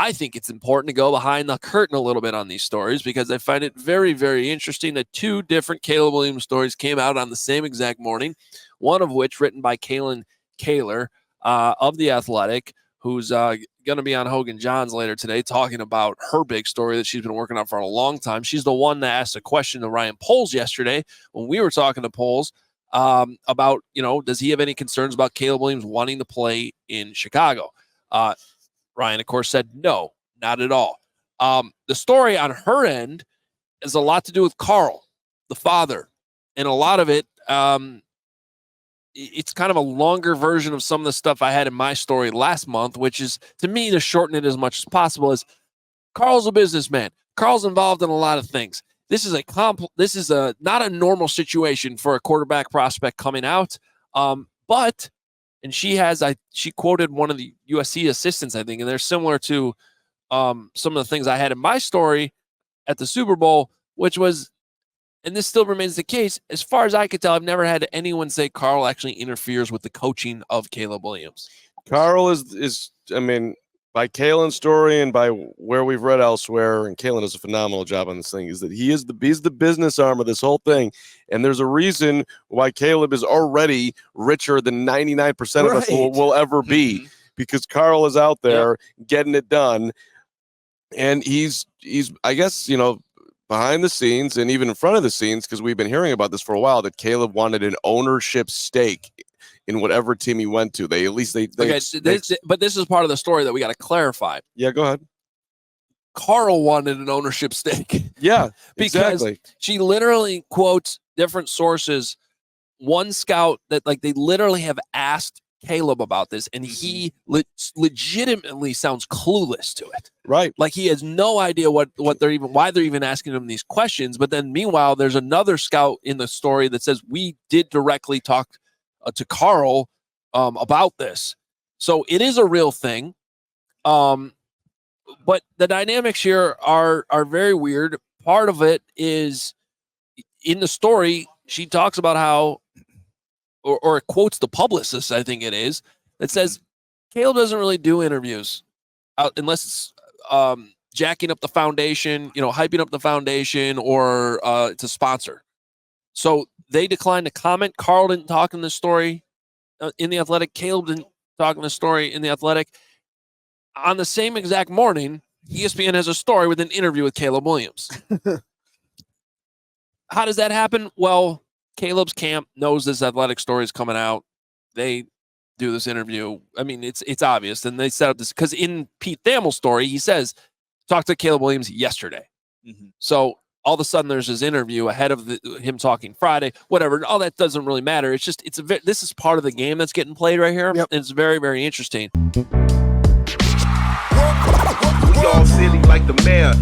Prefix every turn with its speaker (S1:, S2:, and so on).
S1: I think it's important to go behind the curtain a little bit on these stories because I find it very, very interesting that two different Caleb Williams stories came out on the same exact morning, one of which written by Kaylin Kaler of The Athletic, who's going to be on Hoge and Johns later today talking about her big story that she's been working on for a long time. She's the one that asked a question to Ryan Poles yesterday when we were talking to Poles about, does he have any concerns about Caleb Williams wanting to play in Chicago? Ryan, of course, said no, not at all. The story on her end has a lot to do with Carl, the father, and a lot of it, it's kind of a longer version of some of the stuff I had in my story last month, which is, to me, to shorten it as much as possible, is Carl's a businessman. Carl's involved in a lot of things. This is not a normal situation for a quarterback prospect coming out, but. And she quoted one of the USC assistants, I think, and they're similar to some of the things I had in my story at the Super Bowl, which was, and this still remains the case, as far as I could tell, I've never had anyone say Carl actually interferes with the coaching of Caleb Williams.
S2: Carl is by Kalen's story and by where we've read elsewhere, and Kalen does a phenomenal job on this thing, is that he's the business arm of this whole thing. And there's a reason why Caleb is already richer than 99% of us will ever be, because Carl is out there getting it done. And he's I guess, behind the scenes and even in front of the scenes, because we've been hearing about this for a while, that Caleb wanted an ownership stake in whatever team he went to. But this is part of the story that we got to clarify. Yeah, go ahead.
S1: Carl wanted an ownership stake.
S2: Yeah,
S1: because
S2: exactly.
S1: She literally quotes different sources. One scout that they literally have asked Caleb about this, and he legitimately sounds clueless to it.
S2: Right.
S1: Like he has no idea why they're even asking him these questions. But then meanwhile, there's another scout in the story that says we did directly talk to Carl about this. So it is a real thing. But the dynamics here are very weird. Part of it is in the story, she talks about how, or quotes the publicist, I think it is, that says Caleb doesn't really do interviews unless it's jacking up the foundation, hyping up the foundation, or it's a sponsor. So they declined to comment. Carl didn't talk in this story in The Athletic. Caleb didn't talk in the story in The Athletic. On the same exact morning, ESPN has a story with an interview with Caleb Williams. How does that happen? Well, Caleb's camp knows this Athletic story is coming out. They do this interview. I mean, it's obvious. And they set up this because in Pete Thamel's story, he says, talked to Caleb Williams yesterday. Mm-hmm. So all of a sudden there's this interview ahead of him talking Friday, whatever. All that doesn't really matter. It's just, this is part of the game that's getting played right here. Yep. And it's very, very interesting.
S3: We all silly like the mayor.